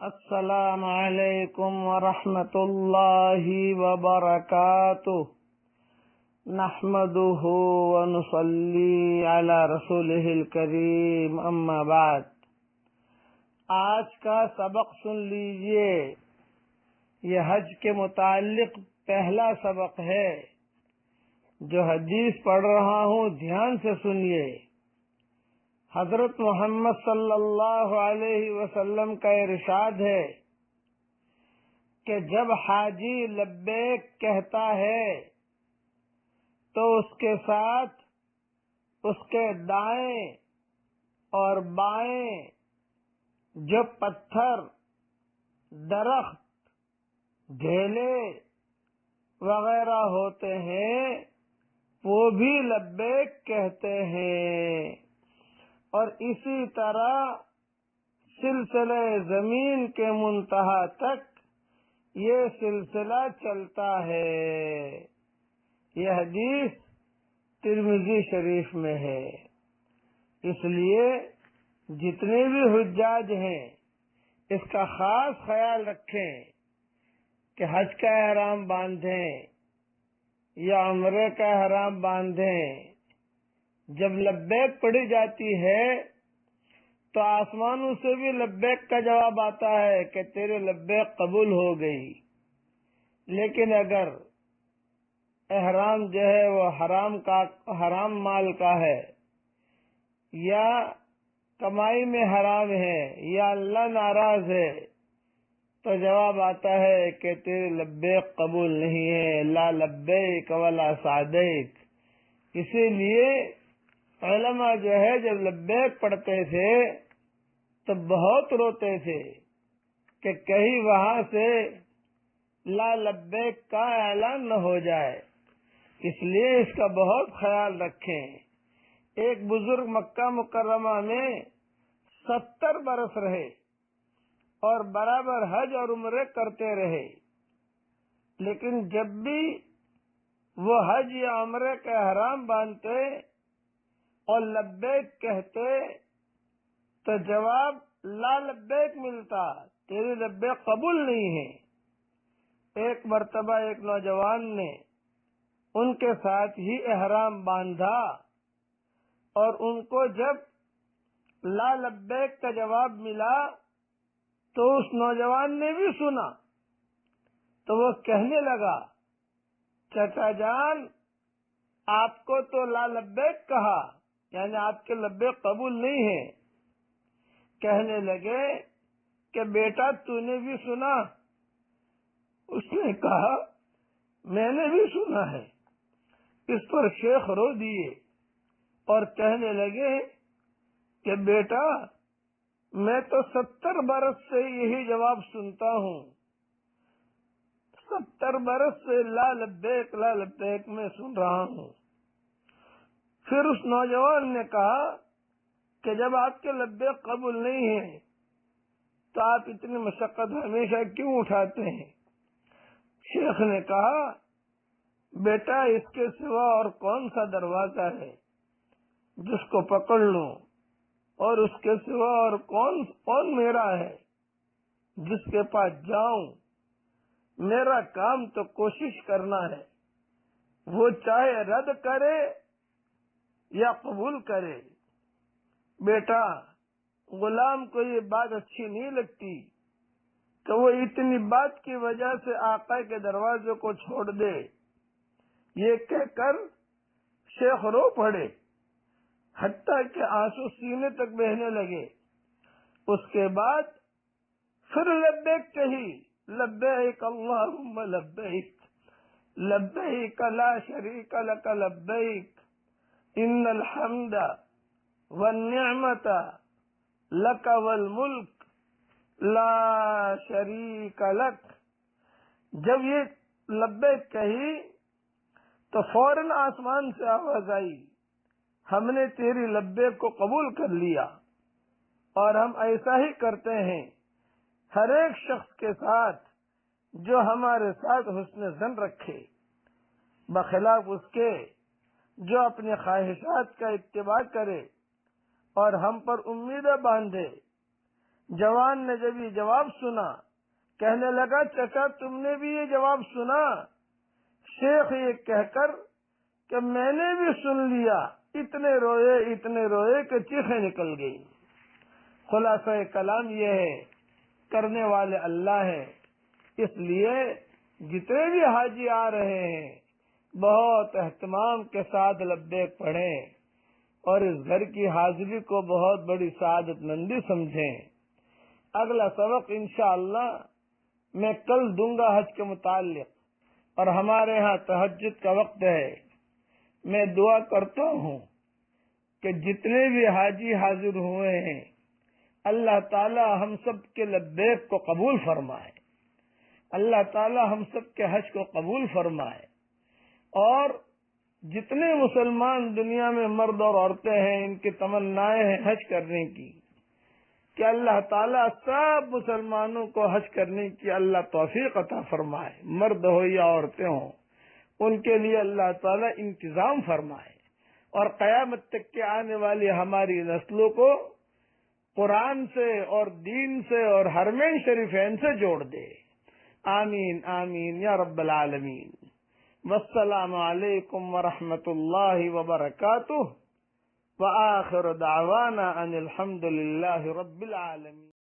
السلام علیکم ورحمۃ اللہ وبرکاتہ نحمده ونصلی علی رسولہ الکریم اما بعد۔ آج کا سبق سن لیجئے، یہ حج کے متعلق پہلا سبق ہے۔ جو حدیث پڑھ رہا ہوں دھیان سے سنیے۔ حضرت محمد صلی اللہ علیہ وسلم کا ارشاد ہے کہ جب حاجی لبیک کہتا ہے تو اس کے ساتھ اس کے دائیں اور بائیں جو پتھر، درخت، ڈھیلے وغیرہ ہوتے ہیں وہ بھی لبیک کہتے ہیں، اور اسی طرح سلسلہ زمین کے منتہا تک یہ سلسلہ چلتا ہے۔ یہ حدیث ترمذی شریف میں ہے۔ اس لیے جتنے بھی حجاج ہیں اس کا خاص خیال رکھیں کہ حج کا احرام باندھیں یا عمرے کا احرام باندھیں، جب لبیک پڑھی جاتی ہے تو آسمانوں سے بھی لبیک کا جواب آتا ہے کہ تیرے لبیک قبول ہو گئی۔ لیکن اگر احرام جو ہے وہ حرام مال کا ہے، یا کمائی میں حرام ہے، یا اللہ ناراض ہے، تو جواب آتا ہے کہ تیرے لبیک قبول نہیں ہے، لا لبیک ولا سعدیک۔ اسی لیے علماء جو ہے جب لبیک پڑھتے تھے تو بہت روتے تھے کہ کہیں وہاں سے لا لبیک کا اعلان نہ ہو جائے، اس لیے اس کا بہت خیال رکھیں۔ ایک بزرگ مکہ مکرمہ میں 70 برس رہے اور برابر حج اور عمرے کرتے رہے، لیکن جب بھی وہ حج یا عمرے کا احرام باندھتے اور لبیک کہتے تو جواب لا لبیک ملتا، تیری لبیک قبول نہیں ہے۔ ایک مرتبہ ایک نوجوان نے ان کے ساتھ ہی احرام باندھا اور ان کو جب لا لبیک کا جواب ملا تو اس نوجوان نے بھی سنا، تو وہ کہنے لگا، چچا جان آپ کو تو لا لبیک کہا، یعنی آپ کے لبیک قبول نہیں ہے۔ کہنے لگے کہ بیٹا تو نے بھی سنا؟ اس نے کہا میں نے بھی سنا ہے۔ اس پر شیخ رو دیے اور کہنے لگے کہ بیٹا میں تو 70 برس سے یہی جواب سنتا ہوں، 70 برس سے لا لبیک میں سن رہا ہوں۔ پھر اس نوجوان نے کہا کہ جب آپ کے لبیک قبول نہیں ہیں تو آپ اتنی مشقت ہمیشہ کیوں اٹھاتے ہیں؟ شیخ نے کہا بیٹا اس کے سوا اور کون سا دروازہ ہے جس کو پکڑ لوں، اور اس کے سوا اور کون میرا ہے جس کے پاس جاؤں؟ میرا کام تو کوشش کرنا ہے، وہ چاہے رد کرے یا قبول کرے۔ بیٹا غلام کو یہ بات اچھی نہیں لگتی کہ وہ اتنی بات کی وجہ سے آقا کے دروازے کو چھوڑ دے۔ یہ کہہ کر شیخ رو پڑے، حتیٰ کہ آنسو سینے تک بہنے لگے۔ اس کے بعد پھر لبیک کہی، لبیک اللہم لبیک، لبیک لا شریک لک لبیک، ان الحمد والنعمت لک والملک لا شریک لک۔ جب یہ لبیک کہی تو فوراً آسمان سے آواز آئی، ہم نے تیری لبیک کو قبول کر لیا، اور ہم ایسا ہی کرتے ہیں ہر ایک شخص کے ساتھ جو ہمارے ساتھ حسن ظن رکھے، بخلاف اس کے جو اپنی خواہشات کا اتباع کرے اور ہم پر امیدیں باندھے۔ جوان نے جب یہ جواب سنا کہنے لگا چچا تم نے بھی یہ جواب سنا؟ شیخ یہ کہہ کر کہ میں نے بھی سن لیا، اتنے روئے کہ چیخیں نکل گئی۔ خلاصہ کلام یہ ہے کرنے والے اللہ ہیں، اس لیے جتنے بھی حاجی آ رہے ہیں بہت اہتمام کے ساتھ لبیک پڑھیں اور اس گھر کی حاضری کو بہت بڑی سعادت مندی سمجھیں۔ اگلا سبق انشاءاللہ میں کل دوں گا حج کے متعلق، اور ہمارے ہاں تہجد کا وقت ہے۔ میں دعا کرتا ہوں کہ جتنے بھی حاجی حاضر ہوئے ہیں اللہ تعالی ہم سب کے لبیک کو قبول فرمائے، اللہ تعالی ہم سب کے حج کو قبول فرمائے، اور جتنے مسلمان دنیا میں مرد اور عورتیں ہیں ان کی تمنائیں ہیں حج کرنے کی، کہ اللہ تعالیٰ سب مسلمانوں کو حج کرنے کی اللہ توفیق عطا فرمائے، مرد ہو یا عورتیں ہوں ان کے لیے اللہ تعالیٰ انتظام فرمائے، اور قیامت تک کے آنے والی ہماری نسلوں کو قرآن سے اور دین سے اور حرمین شریفین سے جوڑ دے۔ آمین آمین یا رب العالمین۔ والسلام علیکم ورحمۃ اللہ وبرکاتہ، وآخر دعوانا ان الحمد للہ رب العالمین۔